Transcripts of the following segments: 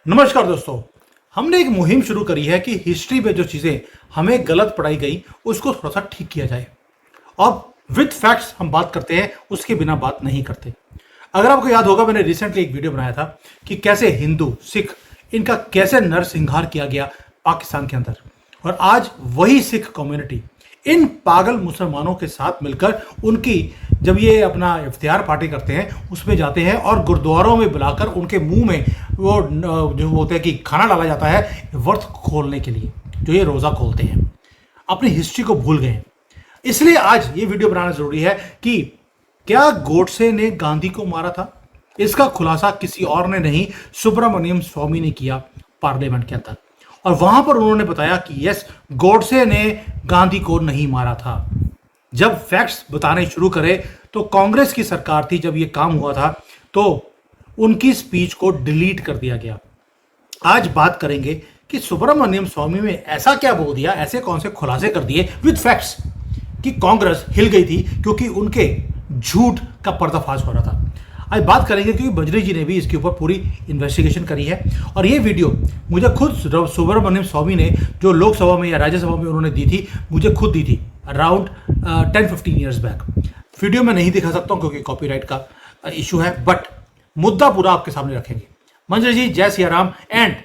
नमस्कार दोस्तों। हमने एक मुहिम शुरू करी है कि हिस्ट्री में जो चीज़ें हमें गलत पढ़ाई गई उसको थोड़ा सा ठीक किया जाए और विद फैक्ट्स हम बात करते हैं, उसके बिना बात नहीं करते। अगर आपको याद होगा, मैंने रिसेंटली एक वीडियो बनाया था कि कैसे हिंदू सिख इनका कैसे नरसंहार किया गया पाकिस्तान के अंदर, और आज वही सिख कम्युनिटी इन पागल मुसलमानों के साथ मिलकर उनकी जब ये अपना इफ्तिहार पार्टी करते हैं उसमें जाते हैं और गुरुद्वारों में बुलाकर उनके मुंह में वो जो होता है कि खाना डाला जाता है व्रत खोलने के लिए, जो ये रोज़ा खोलते हैं। अपनी हिस्ट्री को भूल गए हैं। इसलिए आज ये वीडियो बनाना जरूरी है कि क्या गोडसे ने गांधी को मारा था? इसका खुलासा किसी और ने नहीं, सुब्रमण्यम स्वामी ने किया पार्लियामेंट के अंदर। और वहां पर उन्होंने बताया कि यस, गोडसे ने गांधी को नहीं मारा था। जब फैक्ट्स बताने शुरू करे तो कांग्रेस की सरकार थी जब ये काम हुआ था, तो उनकी स्पीच को डिलीट कर दिया गया। आज बात करेंगे कि सुब्रमण्यम स्वामी में ऐसा क्या बोल दिया, ऐसे कौन से खुलासे कर दिए विद फैक्ट्स कि कांग्रेस हिल गई थी, क्योंकि उनके झूठ का पर्दाफाश हो रहा था। आज बात करेंगे क्योंकि बजरी जी ने भी इसके ऊपर पूरी इन्वेस्टिगेशन करी है, और ये वीडियो मुझे खुद सुब्रमण्यम स्वामी ने जो लोकसभा में या राज्यसभा में उन्होंने दी थी, मुझे खुद दी थी अराउंड 10-15 ईयर्स बैक। वीडियो में नहीं दिखा सकता हूँ क्योंकि कॉपीराइट का इशू है, बट मुद्दा पूरा आपके सामने रखेंगे। मंजरी जी, जय Siya Ram, and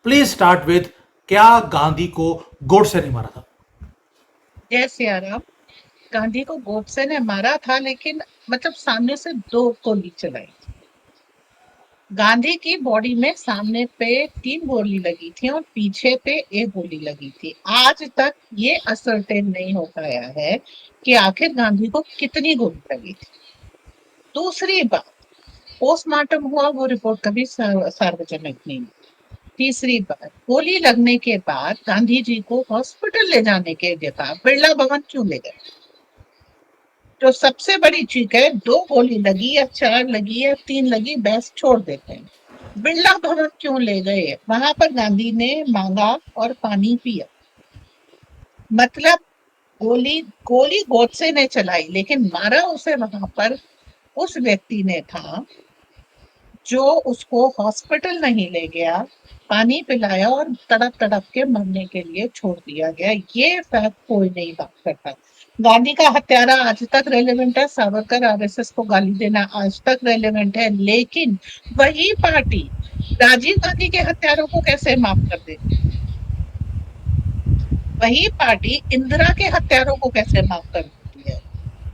please start with क्या गांधी को गोडसे ने मारा था? जय सिया राम। गांधी को गोडसे ने मारा था, लेकिन मतलब सामने से 2 गोली चलाई थी। गांधी की बॉडी में सामने पे 3 गोली लगी थी और पीछे पे 1 गोली लगी थी। आज तक ये असर्टेन नहीं हो पाया है कि आखिर गांधी को कितनी गोली लगी थी। दूसरी बात, पोस्टमार्टम हुआ, वो रिपोर्ट कभी सार्वजनिक नहीं हुई। तीसरी बात, गोली लगने के बाद गांधी जी को हॉस्पिटल ले जाने के जगह बिरला भवन क्यों ले गए? जो सबसे बड़ी चीज है, 2 गोली लगी या 4 लगी या 3 लगी, बहस छोड़ देते हैं। बिरला भवन क्यों ले गए? वहां पर गांधी ने मांगा और पानी पिया। मतलब गोली गोली गोडसे ने चलाई, लेकिन मारा उसे वहां पर उस व्यक्ति ने था जो उसको हॉस्पिटल नहीं ले गया, पानी पिलाया और तड़प तड़प के मरने के लिए छोड़ दिया गया। ये फैक्ट कोई नहीं बात करता। गांधी का हत्यारा आज तक रेलेवेंट है, सावरकर आरएसएस को गाली देना आज तक रेलेवेंट है, लेकिन वही पार्टी राजीव गांधी के हत्यारों को कैसे माफ कर देती? वही पार्टी इंदिरा के हत्यारों को कैसे माफ कर देती है?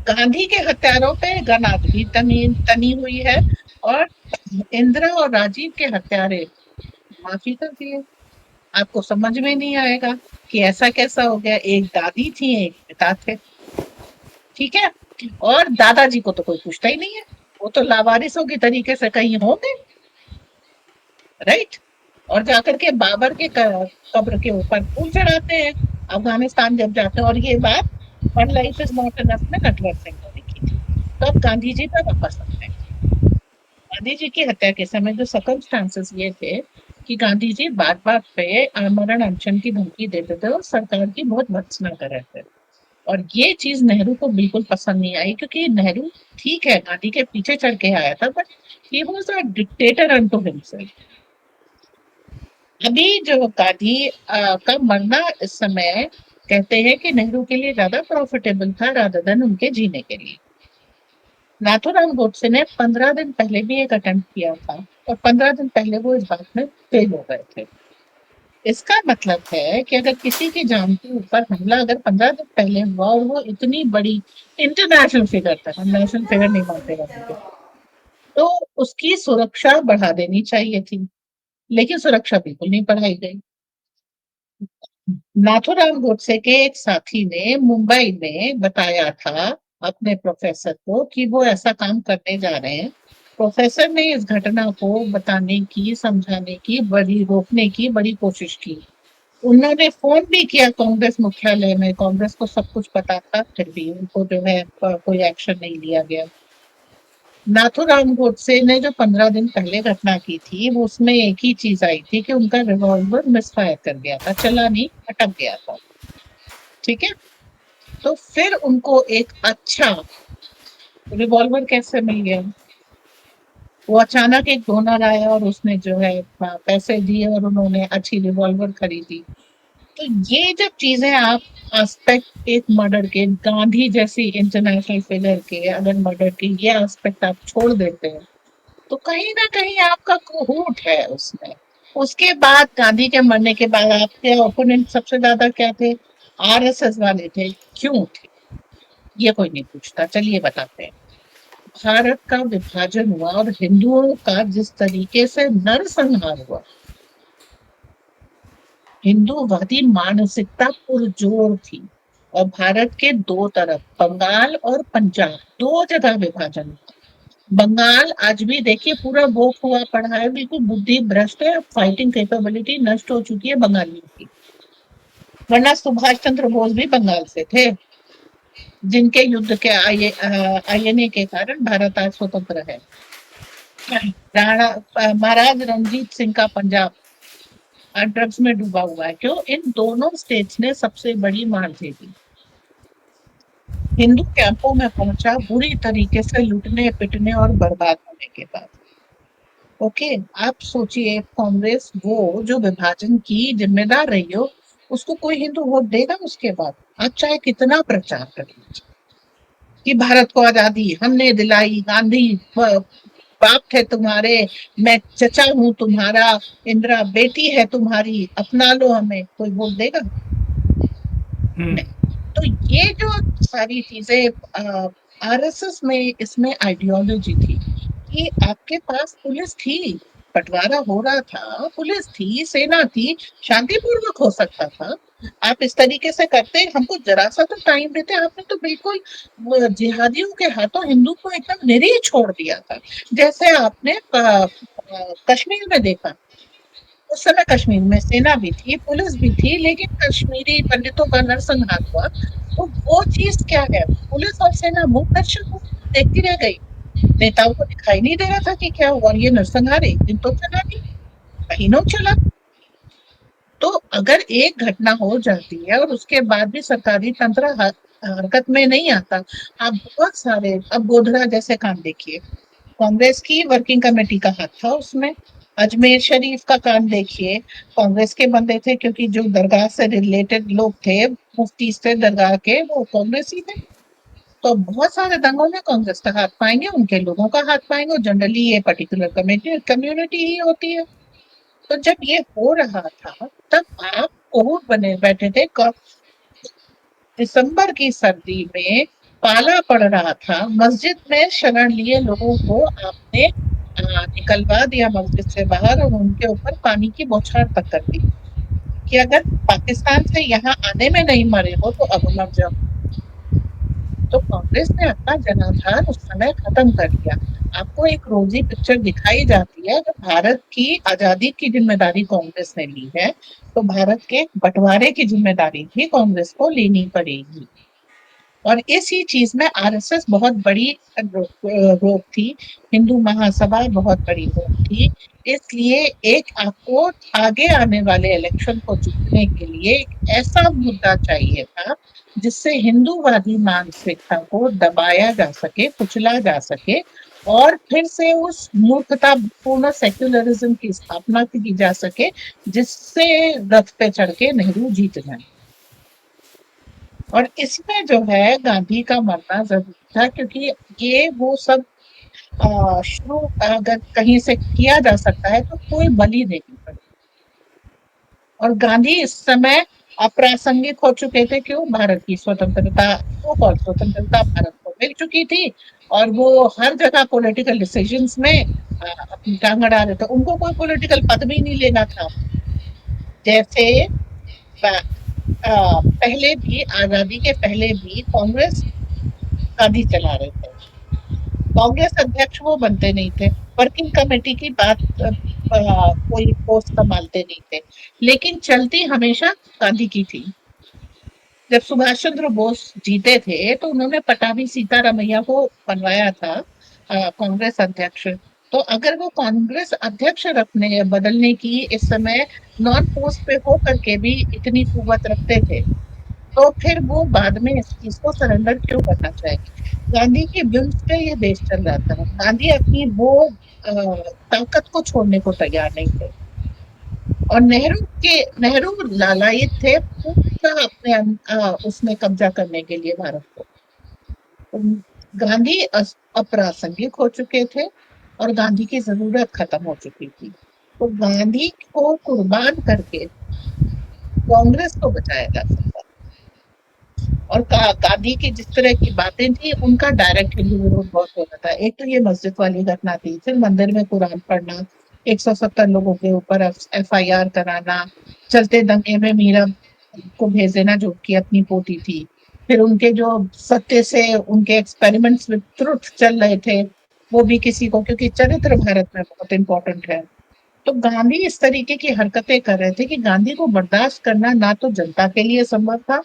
गांधी के हत्यारों पे गनात भी तनी हुई है, और इंदिरा और राजीव के हत्यारे माफी कर दिए। आपको समझ में नहीं आएगा कि ऐसा कैसा हो गया। एक दादी थी, एक पिता थे, ठीक है। और दादाजी को तो कोई पूछता ही नहीं है, वो तो लावारिसों की तरीके से कहीं होंगे, राइट। और जाकर के बाबर के कब्र के ऊपर फूल चढ़ाते हैं अफगानिस्तान जब जाते हैं। और ये बात one life is not enough में नटवर सिंह ने लिखी थी। तो अब गांधी जी पर वापस आते हैं। गांधी जी की हत्या के समय जो सर्कमस्टांसेस ये थे कि गांधी जी बात बात पे आमरण अनशन की धमकी देते थे और सरकार की बहुत भर्त्सना कर रहे थे। और ये चीज नेहरू को बिल्कुल पसंद नहीं आई, क्योंकि नेहरू ठीक है गांधी के पीछे चढ़ के आया था, but he was a dictator unto himself. अभी जो गांधी का मरना इस समय कहते हैं कि नेहरू के लिए ज्यादा प्रॉफिटेबल था रादर देन उनके जीने के लिए। नाथूराम गोडसे ने 15 दिन पहले भी एक अटेम्प्ट किया था, और 15 दिन पहले वो इस बात में फेल हो गए थे। इसका मतलब है कि अगर किसी की जान के ऊपर हमला अगर 15 दिन पहले हुआ, और वो इतनी बड़ी इंटरनेशनल फिगर था, हम नेशनल फिगर नहीं मानते गांधी को, तो उसकी सुरक्षा बढ़ा देनी चाहिए थी, लेकिन सुरक्षा बिल्कुल नहीं बढ़ाई गई। नाथूराम गोडसे के एक साथी ने मुंबई में बताया था अपने प्रोफेसर को कि वो ऐसा काम करने जा रहे हैं। प्रोफेसर ने इस घटना को बताने की, समझाने की, बड़ी रोकने की बड़ी कोशिश की। उन्होंने फोन भी किया कांग्रेस मुख्यालय में, कांग्रेस को सब कुछ पता था, फिर भी उनको जो है कोई एक्शन नहीं लिया गया। नाथूराम गोडसे ने जो 15 दिन पहले घटना की थी, वो उसमें एक ही चीज आई थी कि उनका रिवॉल्वर मिसफायर कर गया था, चला नहीं, अटक गया था, ठीक है। तो फिर उनको एक अच्छा रिवॉल्वर कैसे मिल गया? वो अचानक एक डोनर आया और उसने जो है पैसे दिए और उन्होंने अच्छी रिवॉल्वर खरीदी। तो ये जब चीजें आप एस्पेक्ट एक मर्डर के, गांधी जैसी इंटरनेशनल फिगर के अगर मर्डर के ये एस्पेक्ट आप छोड़ देते हैं, तो कहीं ना कहीं आपका कूट है उसमें। उसके बाद गांधी के मरने के बाद आपके ओपोनेंट सबसे ज्यादा क्या थे? आरएसएस वाले थे। क्यों थे? ये कोई नहीं पूछता, चलिए बताते हैं। भारत का विभाजन हुआ और हिंदुओं का जिस तरीके से नरसंहार हुआ, हिंदूवादी मानसिकता पुरजोर थी। और भारत के दो तरफ, बंगाल और पंजाब, दो जगह विभाजन हुआ। बंगाल आज भी देखिए पूरा भोग हुआ पड़ा है, बिल्कुल बुद्धि भ्रष्ट है, फाइटिंग कैपेबिलिटी नष्ट हो चुकी है बंगालियों की। वरना सुभाष चंद्र बोस भी बंगाल से थे, जिनके युद्ध के आईएनए के कारण भारत आज स्वतंत्र है। राणा महाराज रणजीत सिंह का पंजाब ड्रग्स में डूबा हुआ है। क्यों? इन दोनों स्टेट्स ने सबसे बड़ी मार झेली। हिंदू कैंपों में पहुंचा बुरी तरीके से लूटने पिटने और बर्बाद होने के बाद। ओके, आप सोचिए कांग्रेस वो जो विभाजन की जिम्मेदार रही हो, उसको कोई हिंदू वोट देगा उसके बाद? आप चाहे कितना प्रचार कर लीजिए कि भारत को आजादी हमने दिलाई, गांधी बाप थे तुम्हारे, मैं चचा हूं तुम्हारा, इंदिरा बेटी है तुम्हारी, अपना लो हमें, कोई वोट देगा? हम्म। नहीं। तो ये जो सारी चीजें आरएसएस में, इसमें आइडियोलॉजी थी कि आपके पास पुलिस थी, बंटवारा हो रहा था, पुलिस थी, सेना थी, शांतिपूर्वक हो सकता था। आप इस तरीके से करते, हमको जरा सा तो टाइम देते। आपने तो बिल्कुल जिहादियों के हाथों हिंदू को एकदम निरीह छोड़ दिया था। जैसे आपने कश्मीर में देखा, उस समय कश्मीर में सेना भी थी, पुलिस भी थी, लेकिन कश्मीरी पंडितों का नरसंहार हुआ। तो वो चीज क्या है? पुलिस और सेना मूक दर्शक को देखती रह गई। नेताओं को दिखाई नहीं दे रहा था कि क्या हुआ। और ये नरसंहार एक दिन तो चला नहीं, महीनों चला। तो अगर एक घटना हो जाती है और उसके बाद भी सरकारी तंत्र हरकत में नहीं आता, आप बहुत सारे, अब गोधरा जैसे काम देखिए, कांग्रेस की वर्किंग कमेटी का हाथ था उसमें। अजमेर शरीफ का काम देखिए, कांग्रेस के बंदे थे, क्योंकि जो दरगाह से रिलेटेड लोग थे, मुफ्ती से दरगाह के, वो कांग्रेसी थे। तो बहुत सारे दंगों में कांग्रेस का हाथ पाएंगे, उनके लोगों का हाथ पाएंगे, जनरली ये पर्टिकुलर कमेटी कम्युनिटी ही होती है। तो जब ये हो रहा था, तब आप कोहूर बने बैठे थे। दिसंबर की सर्दी में पाला पड़ रहा था, मस्जिद में शरण लिए लोगों को आपने निकलवा दिया मस्जिद से बाहर और उनके ऊपर पानी की बौछार तक कर दी कि अगर पाकिस्तान से यहाँ आने में नहीं मरे हो तो अब मर जाओ। तो कांग्रेस ने अपना जनाधार उस समय खत्म कर दिया। आपको एक रोजी पिक्चर दिखाई जाती है, अगर भारत की आजादी की जिम्मेदारी कांग्रेस ने ली है, तो भारत के बंटवारे की जिम्मेदारी भी कांग्रेस को लेनी पड़ेगी। और इसी चीज में आरएसएस बहुत बड़ी रोक थी, हिंदू महासभा बहुत बड़ी रोक थी। इसलिए एक आपको आगे आने वाले इलेक्शन को जीतने के लिए एक ऐसा मुद्दा चाहिए था जिससे हिंदूवादी मानसिकता को दबाया जा सके, कुचला जा सके, और फिर से उस मूर्खतापूर्ण सेक्युलरिज्म की स्थापना की जा सके, जिससे रथ पे चढ़ के नेहरू जीत जाए। और इसमें जो है गांधी का मरना जरूरी था, क्योंकि ये वो सब शुरू अगर कहीं से किया जा सकता है तो कोई बलि देनी पड़े। और गांधी इस समय अप्रासंगिक हो चुके थे। क्यों? भारत की स्वतंत्रता, तो स्वतंत्रता भारत को मिल चुकी थी, और वो हर जगह पॉलिटिकल डिसीजंस में अपनी टांग अड़ा रहे थे। उनको कोई पॉलिटिकल पद भी नहीं लेना था। जैसे पहले भी, आजादी के पहले भी कांग्रेस गांधी चला रहे थे, कांग्रेस अध्यक्ष वो बनते नहीं थे, वर्किंग कमेटी की बात कोई पोस्ट संभालते नहीं थे, लेकिन चलती हमेशा गांधी की थी। जब सुभाष चंद्र बोस जीते थे तो उन्होंने पटाभी सीतारमैया को बनवाया था कांग्रेस अध्यक्ष। तो अगर वो कांग्रेस अध्यक्ष रखने बदलने की इस समय नॉन पोस्ट पे हो करके भी इतनी कुवत रखते थे, तो फिर वो बाद में इस चीज को सरेंडर क्यों करना चाहेगी? गांधी की व्यूज पे ये देश चल रहा था। गांधी अपनी वो ताकत को छोड़ने को तैयार नहीं थे। और नेहरू लालायित थे पूरा अपने उसमें कब्जा करने के लिए भारत को। गांधी अप्रासंगिक हो चुके थे और गांधी की जरूरत खत्म हो चुकी थी। तो गांधी को कुर्बान करके कांग्रेस को बचाया जा सकता। और गांधी की जिस तरह की बातें थी, उनका डायरेक्ट हिंदू विरोध बहुत हो रहा था। एक तो ये मस्जिद वाली घटना थी, फिर मंदिर में कुरान पढ़ना, 170 लोगों के ऊपर एफआईआर कराना, चलते दंगे में मीरा को भेज देना जो कि अपनी पोती थी। फिर उनके जो सत्य से उनके एक्सपेरिमेंट्स विद ट्रुथ चल रहे थे, वो भी किसी को, क्योंकि चरित्र भारत में बहुत इंपॉर्टेंट है। तो गांधी इस तरीके की हरकतें कर रहे थे कि गांधी को बर्दाश्त करना ना तो जनता के लिए संभव था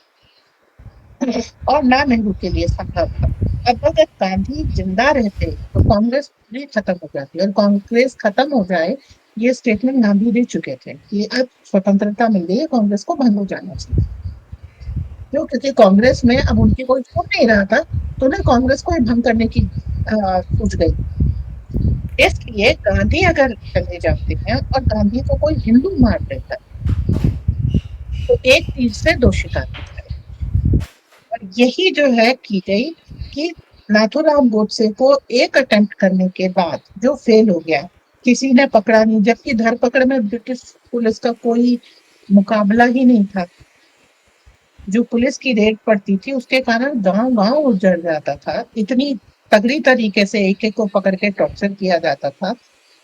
और ना नेहरू के लिए संभव था। अब अगर गांधी जिंदा रहते तो कांग्रेस पूरी खत्म हो जाती, और कांग्रेस खत्म हो जाए, ये स्टेटमेंट गांधी दे चुके थे कि अब स्वतंत्रता मिल गई है, कांग्रेस को भंग हो जाना चाहिए। क्यों? क्योंकि कांग्रेस में अब उनकी कोई छूट नहीं रहा था, तो उन्हें कांग्रेस को ही भंग करने की सूझ गई। इसलिए गांधी अगर चले जाते हैं और गांधी को कोई हिंदू मार देता है, तो एक तीर से दो शिकार हो जाए। और यही जो है की गई कि नाथूराम गोडसे को एक अटेम्प्ट करने के बाद जो फेल हो गया, किसी ने पकड़ा नहीं, जबकि धरपकड़ में ब्रिटिश पुलिस का कोई मुकाबला ही नहीं था। जो पुलिस की रेड पड़ती थी उसके कारण गांव गांव उजड़ जाता था, इतनी तगड़ी तरीके से एक एक को पकड़ के टॉर्चर किया जाता था।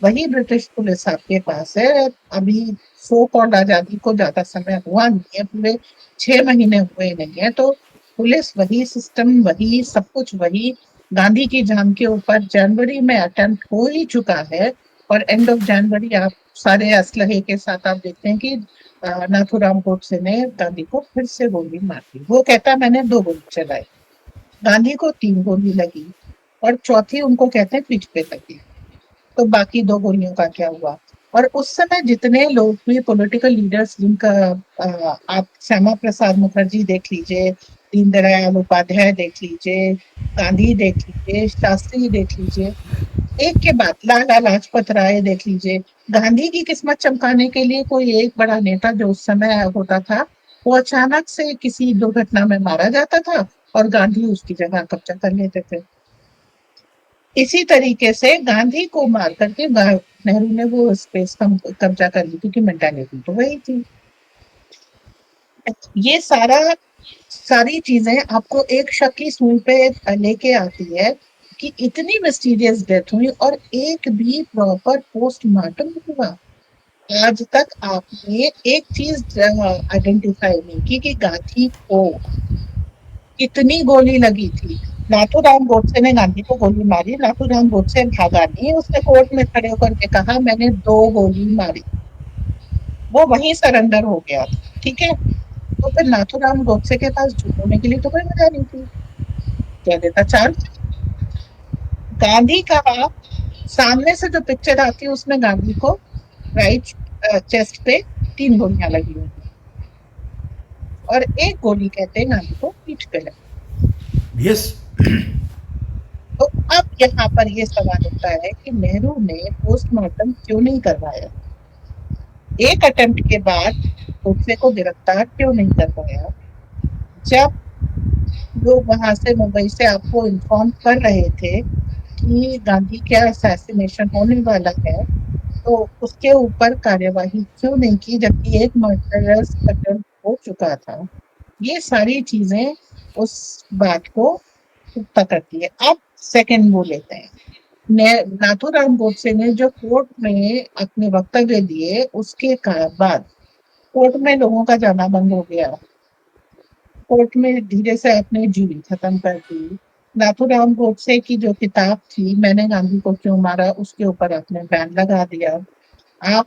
वही ब्रिटिश पुलिस आपके पास है अभी। सो कॉल्ड आजादी को ज्यादा समय हुआ नहीं है, पूरे 6 महीने हुए नहीं है, तो पुलिस वही, सिस्टम वही, सब कुछ वही। गांधी की जान के ऊपर जनवरी में अटेम्प्ट हो ही चुका है, और एंड ऑफ जनवरी आप सारे असलहे के साथ आप देखते हैं कि नाथूराम गोडसे ने गांधी को फिर से गोली मार दी। वो कहता मैंने 2 गोली चलाई, गांधी को 3 गोली लगी, और चौथी उनको कहते हैं पीठ पे लगी। तो बाकी 2 गोलियों का क्या हुआ? और उस समय जितने लोग भी पॉलिटिकल लीडर्स, जिनका आप श्यामा प्रसाद मुखर्जी देख लीजिए, दीनदयाल उपाध्याय देख लीजिए, गांधी देख लीजिए, शास्त्री देख लीजिए, एक के बाद लाला लाजपत राय देख लीजिए। गांधी की किस्मत चमकाने के लिए कोई एक बड़ा नेता जो उस समय होता था, वो अचानक से किसी दुर्घटना में मारा जाता था और गांधी उसकी जगह कब्जा कर लेते थे। इसी तरीके से गांधी को मार करके नेहरू ने वो स्पेस कब्जा कर ली, क्योंकि मेंटालिटी तो वही थी। ये सारी चीजें आपको एक शक की सुई पे लेके आती है कि इतनी मिस्टीरियस डेथ हुई और एक भी प्रॉपर पोस्टमार्टम नहीं हुआ। आज तक आपने एक चीज आइडेंटिफाई नहीं की कि गांधी को कितनी गोली लगी थी। नाथूराम गोडसे ने गांधी को गोली मारी, नाथूराम गोडसे भागा नहीं, उसने कोर्ट में खड़े होकर के कहा मैंने 2 गोली मारी। वो वहीं सरेंडर हो गया था। ठीक है, तो फिर नाथूराम गोडसे के पास झूठ बोलने के लिए तो कोई वजह नहीं थी, कह देता 4 गोली। गांधी का सामने से जो पिक्चर आती है उसमें गांधी को राइट चेस्ट पे 3 गोलियां लगी हुई, और एक गोली कहते हैं गांधी को पीठ पे लगी। यस। तो अब यहाँ पर ये सवाल उठता है कि नेहरू ने पोस्टमार्टम क्यों नहीं करवाया? एक अटेम्प्ट के बाद गोडसे को गिरफ्तार क्यों नहीं करवाया? जब लोग वहां से, मुंबई से आपको इन्फॉर्म कर रहे थे कि गांधी का असैसिनेशन होने वाला है, तो उसके ऊपर कार्यवाही क्यों नहीं की, जबकि एक मर्डरस अटेम्प्ट हो चुका था? ये सारी चीजें उस बात को पुख्ता करती है। अब सेकंड वो लेते हैं, नाथूराम गोडसे ने जो कोर्ट में अपने वक्तव्य दिए, उसके बाद कोर्ट में लोगों का जाना बंद हो गया। कोर्ट में धीरे से अपनी जूरी खत्म कर दी। नाथूराम गोडसे की जो किताब थी मैंने गांधी को क्यों मारा, उसके ऊपर आपने बैन लगा दिया। आप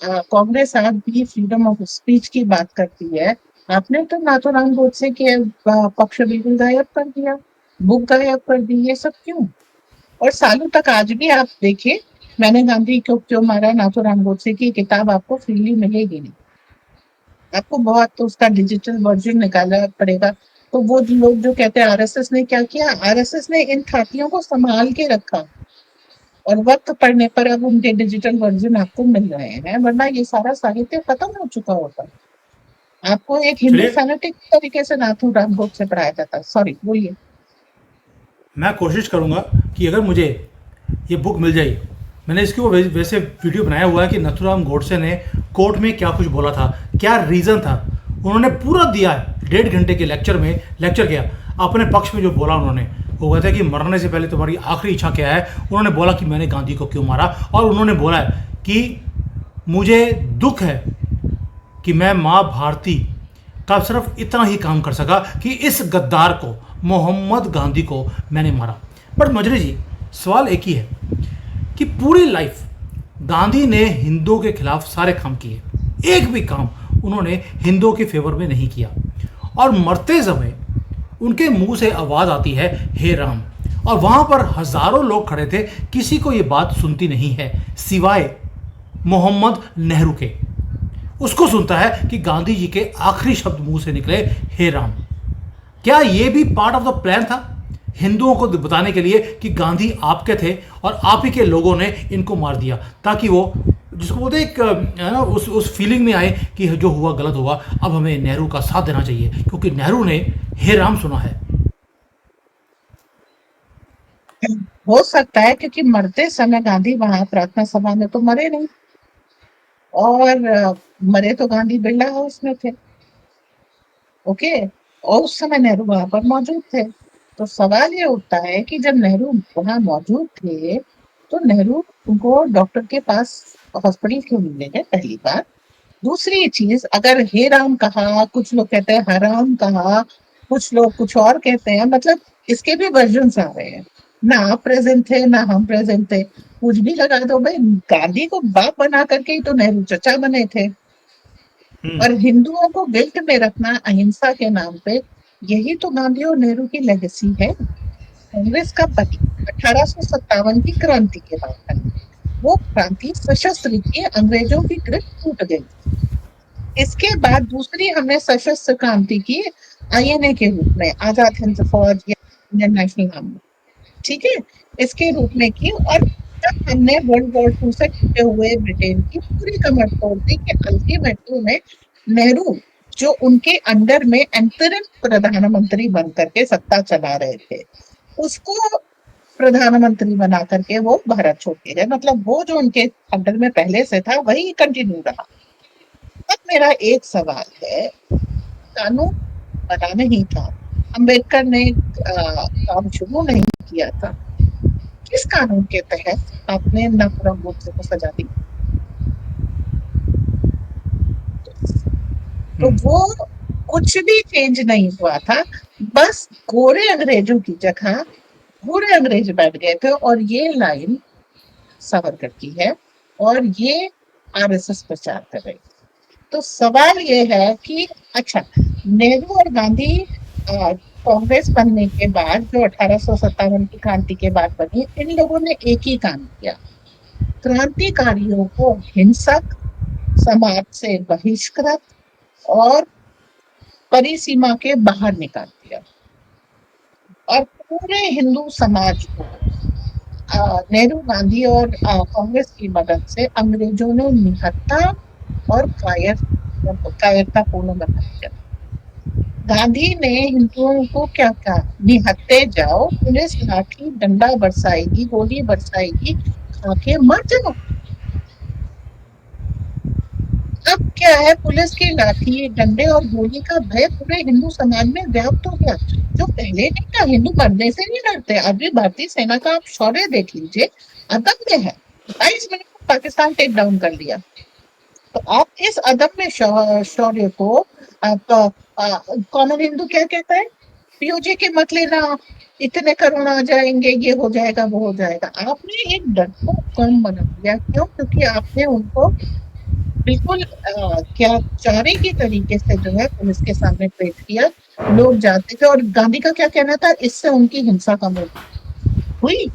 कांग्रेस आज भी फ्रीडम ऑफ स्पीच की बात करती है, आपने तो नाथूराम गोडसे के पक्ष बिल्कुल गायब कर दिया, बुक गायब कर दी। ये सब क्यों? और सालों तक आज भी आप देखिए, मैंने गांधी को क्यों मारा, नाथूराम गोडसे की किताब आपको फ्रीली मिलेगी नहीं। आपको बहुत तो उसका डिजिटल वर्जन निकालना पड़ेगा। तो वो जो लोग जो कहते हैं आरएसएस ने क्या किया, आरएसएस ने इन खातियों को संभाल के रखा और वक्त पड़ने पर अब उनके डिजिटल वर्जन आपको मिल रहे हैं, वरना ये सारा साहित्य खत्म हो चुका होता। आपको एक हिंदू चलिए, फैनेटिक तरीके से नाथूराम गोडसे पढ़ाया जाता। सॉरी, बोलिए। मैं कोशिश करूंगा कि अगर मुझे ये बुक मिल जाए, मैंने इसके ऊपर वैसे वीडियो बनाया हुआ है कि नथुराम गोडसे ने कोर्ट में क्या कुछ बोला था, क्या रीज़न था। उन्होंने पूरा दिया है, 1.5 घंटे के लेक्चर में लेक्चर किया अपने पक्ष में। जो बोला उन्होंने, वो कहते हैं कि मरने से पहले तुम्हारी आखिरी इच्छा क्या है। उन्होंने बोला कि मैंने गांधी को क्यों मारा, और उन्होंने बोला है कि मुझे दुख है कि मैं माँ भारती का सिर्फ इतना ही काम कर सका कि इस गद्दार को, मोहम्मद गांधी को मैंने मारा। बट मजरी जी, सवाल एक ही है कि पूरी लाइफ गांधी ने हिंदुओं के खिलाफ सारे काम किए, एक भी काम उन्होंने हिंदुओं के फेवर में नहीं किया। और मरते समय उनके मुंह से आवाज़ आती है हे राम, और वहाँ पर हजारों लोग खड़े थे, किसी को ये बात सुनती नहीं है सिवाय मोहम्मद नेहरू के। उसको सुनता है कि गांधी जी के आखिरी शब्द मुंह से निकले हे राम। क्या ये भी पार्ट ऑफ द प्लान था, हिंदुओं को बताने के लिए कि गांधी आपके थे और आप ही के लोगों ने इनको मार दिया, ताकि वो, जिसको बोलते हैं, एक ना उस फीलिंग में आए कि जो हुआ गलत हुआ, अब हमें नेहरू का साथ देना चाहिए क्योंकि नेहरू ने हे राम सुना है। हो सकता है क्योंकि मरते समय गांधी वहां प्रार्थना सभा में तो मरे नहीं, और मरे तो गांधी बिरला हाउस में थे। ओके, और उस समय नेहरू वहां पर मौजूद थे। तो सवाल ये उठता है कि जब नेहरू वहां मौजूद थे तो नेहरू उनको डॉक्टर के पास हॉस्पिटल क्यों नहीं ले गए, पहली बात। दूसरी चीज, अगर हे राम कहा, कुछ लोग कहते हैं हराम कहा, कुछ लोग कुछ और कहते हैं, मतलब इसके भी वर्जन आ रहे हैं। ना आप प्रेजेंट थे ना हम प्रेजेंट थे, कुछ भी लगा दो भाई। गांधी को बाप बना करके ही तो नेहरू चचा बने थे। और हिंदुओं को गिल्ट में रखना अहिंसा के नाम पे, यही तो गांधी और नेहरू की लेगेसी है। कांग्रेस का पति 1857 की क्रांति के बाद बनी। वो क्रांति सशस्त्र थी, अंग्रेजों की ग्रिप टूट गई। इसके बाद दूसरी हमने सशस्त्र क्रांति की आईएनए के रूप में, आजाद हिंद फौज या इंडियन नेशनल आर्मी, ठीक है, इसके रूप में की। और तब हमने वर्ल्ड वॉर 2 से टूटे हुए ब्रिटेन की पूरी कमर तोड़ दी कि अल्टीमेटली में नेहरू, जो उनके अंडर में अंतरिम प्रधानमंत्री बन करके सत्ता चला रहे थे, उसको प्रधानमंत्री बना करके वो भारत छोड़ के गए। मतलब वो जो उनके अंडर में पहले से था वही कंटिन्यू रहा। अब मेरा एक सवाल है, कानून बना नहीं था, अम्बेडकर ने काम शुरू नहीं किया था, किस कानून के तहत आपने नाथुराम गोडसे को सजा दी? तो वो कुछ भी चेंज नहीं हुआ था, बस गोरे अंग्रेजों की जगह गोरे अंग्रेज बैठ गए थे। और ये लाइन सावरकर की है और ये आरएसएस प्रचार कर रही। तो सवाल ये है कि अच्छा, नेहरू और गांधी कांग्रेस बनने के बाद, जो 1857 की क्रांति के बाद बनी, इन लोगों ने एक ही काम किया, क्रांतिकारियों को हिंसक, समाज से बहिष्कृत और परिसीमा के बाहर निकाल दिया। और पूरे हिंदू समाज को नेहरू, गांधी और कांग्रेस की मदद से अंग्रेजों ने निहत्था और कायरतापूर्ण बना दिया। गांधी ने हिंदुओं को क्या कहा, निहत्ते जाओ, पुलिस लाठी डंडा बरसाएगी, गोली बरसाएगी, खा के मर जाओ। अब क्या है, पुलिस की लाठी डंडे और गोली का भय पूरे हिंदू समाज में व्याप्त हो गया, जो पहले नहीं था। हिंदू मरने से नहीं डरते। अभी भारतीय सेना का आप शौर्य देख लीजिए, अदम्य है। 22 मिनट में पाकिस्तान टेक डाउन कर लिया। तो आप इस अदम्य शौर्य को कॉमन हिंदू क्या कहता है, पीओजे के मत लेना, इतने करोड़ आ जाएंगे, ये हो जाएगा वो हो जाएगा। आपने एक डर को कम बना दिया। क्यों? क्योंकि आपने उनको बिल्कुल क्या चारे की तरीके से जो है पुलिस के सामने पेश किया। लोग जाते थे, और गांधी का क्या कहना था, इससे उनकी हिंसा कम हुई।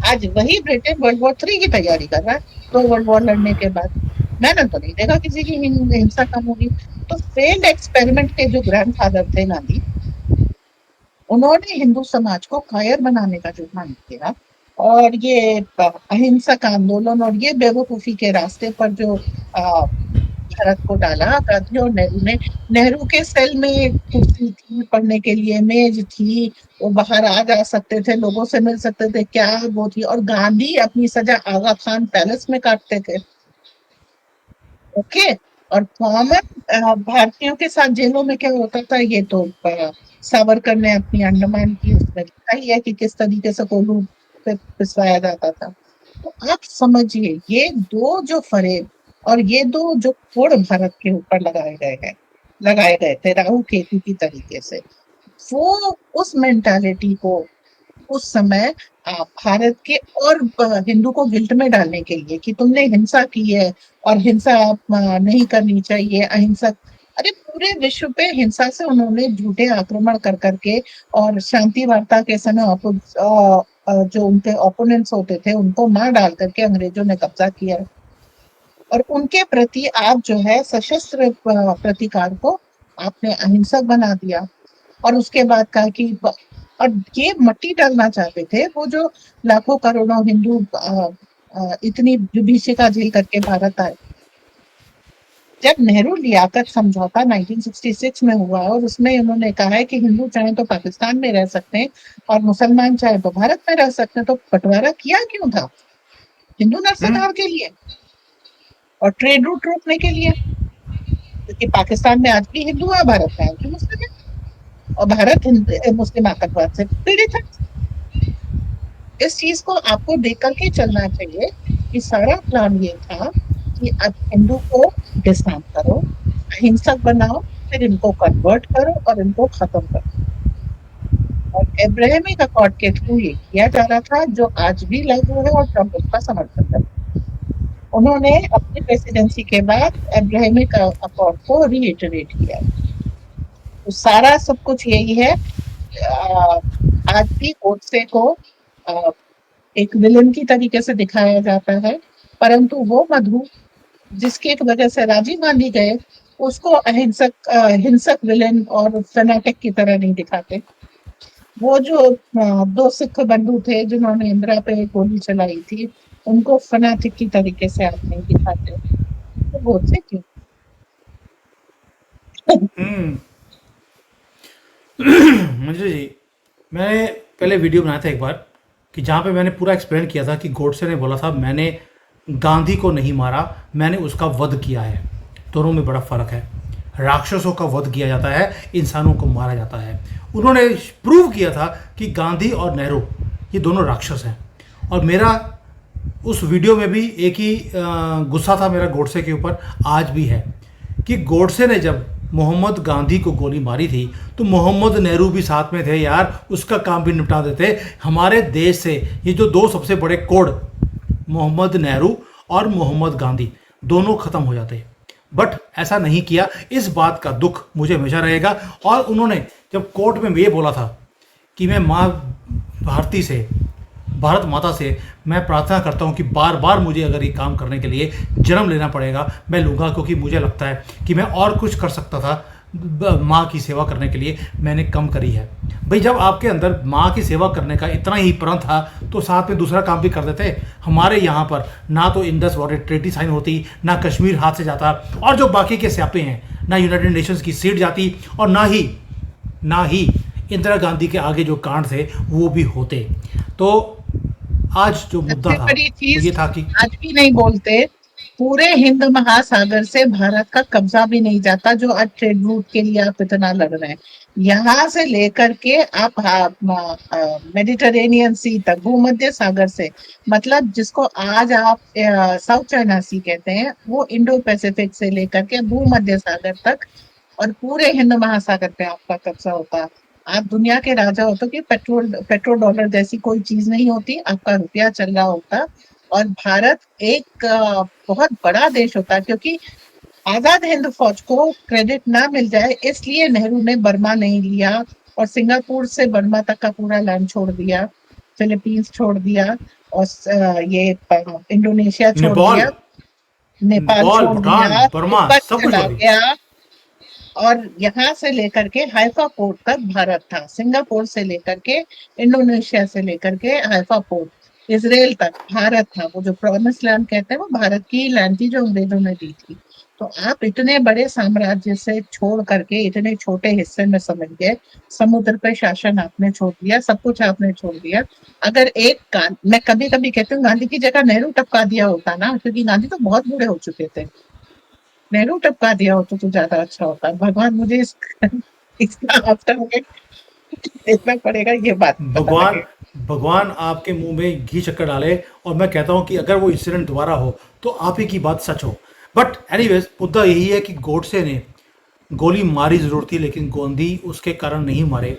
आज वही ब्रिटेन वर्ल्ड वॉर 3 की तैयारी कर रहा है 2 वर्ल्ड वॉर लड़ने के बाद। मैंने तो नहीं देखा किसी की हिंसा कम होगी। तो फेल्ड एक्सपेरिमेंट के जो ग्रैंडफादर थे गांधी, उन्होंने हिंदू समाज को कायर बनाने का जो काम किया, और ये अहिंसक आंदोलन और ये बेवकूफी के रास्ते पर जो भारत को डाला गांधी और नेहरू ने। नेहरू के सेल में कुर्सी थी, पढ़ने के लिए मेज थी, वो बाहर आ जा सकते थे, लोगों से मिल सकते थे, क्या वो थी। और गांधी अपनी सजा आगा खान पैलेस में काटते थे। ओके। और कॉमन भारतीयों के साथ जेलों में क्या होता था, ये तो सावरकर ने अपनी अंडमान की उसमें लिखा ही है कि किस तरीके से कोल्हू पे पिसवाया जाता था। तो आप समझिए, ये दो जो फरेब और ये दो जो कोड़ भारत के ऊपर लगाए गए थे राहु केतु की तरीके से, वो उस मेंटालिटी को उस समय भारत के और हिंदू को गिल्ट में डालने के लिए कि तुमने हिंसा की है और हिंसा नहीं करनी चाहिए, अहिंसक। अरे पूरे विश्व पे हिंसा से उन्होंने झूठे आक्रमण कर करके और शांति वार्ता के समय जो उनके ओपोनेंट्स होते थे उनको मार डाल करके अंग्रेजों ने कब्जा किया। और उनके प्रति आप जो है सशस्त्र प्रतिकार को आपने अहिंसक बना दिया। और उसके बाद कहा कि और ये मट्टी डालना चाहते थे वो जो लाखों करोड़ों हिंदू इतनी विभीषिका झेल करके भारत आए। जब नेहरू लियाकत समझौता 1966 में हुआ और उसमें उन्होंने कहा है कि हिंदू चाहे तो पाकिस्तान में रह सकते हैं और मुसलमान चाहे तो भारत में रह सकते हैं, तो बंटवारा किया क्यों था? हिंदू नरसंहार के लिए और ट्रेड रूट रोकने के लिए, क्योंकि पाकिस्तान में आज भी हिंदू है, भारत में आज भी मुस्लिम है, और भारत मुस्लिम आतंकवाद से पीड़ित है। इस चीज को आपको देख करके चलना चाहिए कि सारा प्लान ये था कि अब हिंदू को डिसआर्म करो, अहिंसक बनाओ, फिर इनको कन्वर्ट करो और इनको खत्म करो। और एब्राहमिक अकॉर्ड के थ्रू ये किया जा रहा था, जो आज भी लागू है और ट्रंप उसका समर्थन करता है। उन्होंने अपनी प्रेसिडेंसी के बाद एब्राहमिक अकॉर्ड को रीइटरेट किया। तो सारा सब कुछ यही है। आज भी गोडसे को एक विलन की तरीके से दिखाया जाता है, परंतु वो मधु जिसकी एक वजह से राजीव गांधी गए, उसको हिंसक विलेन और फेनेटिक की तरह नहीं दिखाते। वो जो दो सिख बंधु थे जिन्होंने इंदिरा पे गोली चलाई थी, उनको फनाटिक की तरीके से आप नहीं दिखाते। तो गोडसे क्यों? मुझे जी, मैंने पहले वीडियो बनाया था एक बार कि जहाँ पे मैंने पूरा एक्सप्लेन किया था कि गोडसे ने बोला था मैंने गांधी को नहीं मारा, मैंने उसका वध किया है। दोनों में बड़ा फ़र्क है। राक्षसों का वध किया जाता है, इंसानों को मारा जाता है। उन्होंने प्रूव किया था कि गांधी और नेहरू ये दोनों राक्षस हैं। और मेरा उस वीडियो में भी एक ही गुस्सा था मेरा गोडसे के ऊपर, आज भी है, कि गोडसे ने जब मोहम्मद गांधी को गोली मारी थी तो मोहम्मद नेहरू भी साथ में थे यार, उसका काम भी निपटा देते। हमारे देश से ये जो दो सबसे बड़े कोड, मोहम्मद नेहरू और मोहम्मद गांधी, दोनों खत्म हो जाते। बट ऐसा नहीं किया। इस बात का दुख मुझे हमेशा रहेगा। और उन्होंने जब कोर्ट में ये बोला था कि मैं माँ भारती से, भारत माता से मैं प्रार्थना करता हूँ कि बार बार मुझे अगर ये काम करने के लिए जन्म लेना पड़ेगा मैं लूँगा, क्योंकि मुझे लगता है कि मैं और कुछ कर सकता था माँ की सेवा करने के लिए, मैंने कम करी है। भाई जब आपके अंदर माँ की सेवा करने का इतना ही प्रण था तो साथ में दूसरा काम भी कर देते। हमारे यहाँ पर ना तो इंडस वाटर ट्रीटी साइन होती, ना कश्मीर हाथ से जाता, और जो बाकी के स्यापे हैं, ना यूनाइटेड नेशंस की सीट जाती, और ना ही इंदिरा गांधी के आगे जो कांड थे वो भी होते। तो आज जो मुद्दा सबसे था बड़ी वो ये चीज था कि आज भी नहीं बोलते, पूरे हिंद महासागर से भारत का कब्जा भी नहीं जाता, जो आज ट्रेड रूट के लिए आप इतना लड़ रहे हैं। यहाँ से लेकर के आप मेडिटरेनियन सी तक, भूमध्य सागर से, मतलब जिसको आज आप साउथ चाइना सी कहते हैं, वो इंडो पैसिफिक से लेकर के भूमध्य सागर तक और पूरे हिंद महासागर पे आपका कब्जा होता। आप दुनिया के राजा होते कि पेट्रोल डॉलर जैसी कोई चीज नहीं होती, आपका रुपया चल रहा होता और भारत एक बहुत बड़ा देश होता। क्योंकि आजाद हिंद फौज को क्रेडिट ना मिल जाए इसलिए नेहरू ने बर्मा नहीं लिया और सिंगापुर से बर्मा तक का पूरा लैंड छोड़ दिया, फिलीपींस छोड़ दिया और ये इंडोनेशिया छोड़ नेपाल। दिया। नेपाल नेपाल, छोड़ भूटान, दिया, बर्मा तिब्बत सब कुछ चला छोड़ दी। गया, और यहाँ से लेकर के हाइफा पोर्ट तक भारत था। सिंगापुर से लेकर के, इंडोनेशिया से लेकर के हाइफा पोर्ट, इसराइल तक भारत था। वो जो प्रॉमिस लैंड कहते हैं वो भारत की लैंड थी जो अंग्रेजों ने दी थी। तो आप इतने बड़े साम्राज्य से छोड़ करके इतने छोटे हिस्से में समझ गए, समुद्र पे शासन आपने छोड़ दिया, सब कुछ आपने छोड़ दिया। अगर मैं कभी कभी कहती हूँ गांधी की जगह नेहरू टपका दिया होता ना, क्योंकि गांधी तो बहुत बूढ़े हो चुके थे, नेहरू टपका दिया होता तो ज्यादा अच्छा होता। भगवान मुझे इसका आफ्टर देखना पड़ेगा, ये बात पता भगवान लगे। भगवान आपके मुंह में घी चक्कर डाले, और मैं कहता हूं कि अगर वो इंसिडेंट दोबारा हो तो आप ही की बात सच हो। बट एनीवेज, मुद्दा यही है कि गोडसे ने गोली मारी जरूर थी, लेकिन गांधी उसके कारण नहीं मारे,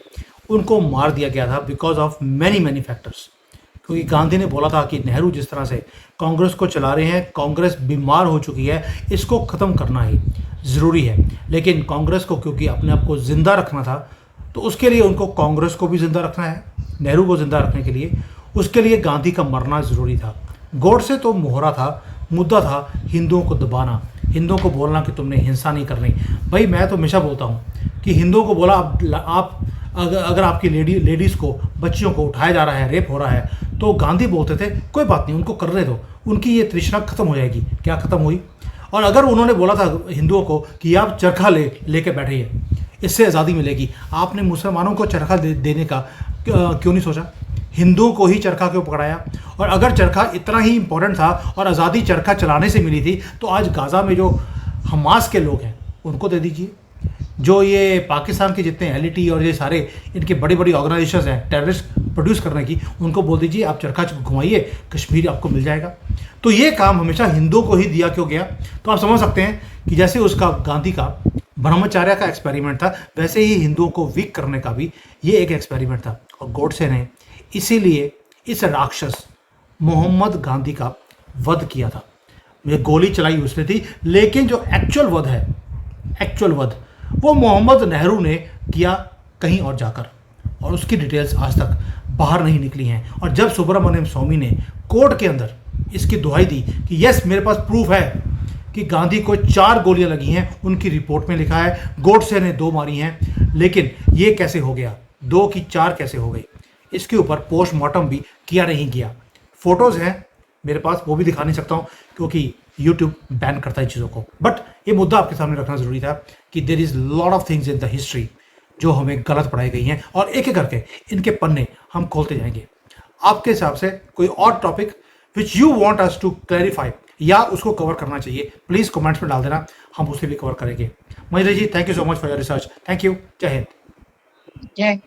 उनको मार दिया गया था because of many many factors. क्योंकि गांधी ने बोला था कि नेहरू जिस तरह से कांग्रेस को चला रहे हैं, कांग्रेस बीमार हो चुकी है, इसको ख़त्म करना ही ज़रूरी है। लेकिन कांग्रेस को क्योंकि अपने आप को ज़िंदा रखना था, तो उसके लिए उनको कांग्रेस को भी ज़िंदा रखना है, नेहरू को ज़िंदा रखने के लिए उसके लिए गांधी का मरना ज़रूरी था। गोडसे तो मोहरा था, मुद्दा था हिंदुओं को दबाना, हिंदुओं को बोलना कि तुमने हिंसा नहीं करनी। भाई मैं तो हमेशा बोलता हूँ कि हिंदुओं को बोला आप अगर आपकी लेडीज़ को, बच्चियों को उठाया जा रहा है, रेप हो रहा है, तो गांधी बोलते थे कोई बात नहीं, उनको करने दो, उनकी ये तृष्णा खत्म हो जाएगी। क्या खत्म हुई? और अगर उन्होंने बोला था हिंदुओं को कि आप चरखा लेके बैठिए, इससे आज़ादी मिलेगी, आपने मुसलमानों को चरखा देने का क्यों नहीं सोचा? हिंदुओं को ही चरखा क्यों पकड़ाया? और अगर चरखा इतना ही इंपॉर्टेंट था और आज़ादी चरखा चलाने से मिली थी, तो आज गाज़ा में जो हमास के लोग हैं उनको दे दीजिए। जो ये पाकिस्तान के जितने एलईटी और ये सारे इनके बड़ी बड़ी ऑर्गेनाइजेशंस हैं टेररिस्ट प्रोड्यूस करने की, उनको बोल दीजिए आप चरखा घुमाइए, कश्मीर आपको मिल जाएगा। तो ये काम हमेशा हिंदुओं को ही दिया क्यों गया? तो आप समझ सकते हैं कि जैसे उसका गांधी का ब्रह्मचार्य का एक्सपेरिमेंट था, वैसे ही हिंदुओं को वीक करने का भी ये एक एक्सपेरिमेंट था। और गोडसे ने इसीलिए इस राक्षस मोहम्मद गांधी का वध किया था। ये गोली चलाई उसने थी, लेकिन जो एक्चुअल वध है, एक्चुअल वध वो मोहम्मद नेहरू ने किया कहीं और जाकर, और उसकी डिटेल्स आज तक बाहर नहीं निकली हैं। और जब सुब्रमण्यम स्वामी ने कोर्ट के अंदर इसकी दुहाई दी कि यस मेरे पास प्रूफ है कि गांधी को 4 गोलियां लगी हैं, उनकी रिपोर्ट में लिखा है गोडसे ने 2 मारी हैं, लेकिन ये कैसे हो गया, 2 की 4 कैसे हो गई, इसके ऊपर पोस्टमार्टम भी किया नहीं गया। फोटोज़ हैं मेरे पास, वो भी दिखा नहीं सकता हूँ क्योंकि यूट्यूब बैन करता है चीज़ों को। बट ये मुद्दा आपके सामने रखना ज़रूरी था कि there is lot of things in the history जो हमें गलत पढ़ाई गई हैं, और एक एक करके इनके पन्ने हम खोलते जाएंगे। आपके हिसाब से कोई और topic which you want us to clarify या उसको कवर करना चाहिए, प्लीज़ कमेंट्स में डाल देना, हम उसे भी कवर करेंगे। Mahendra ji, thank you so much for your research. Thank you. जय हिंद। जय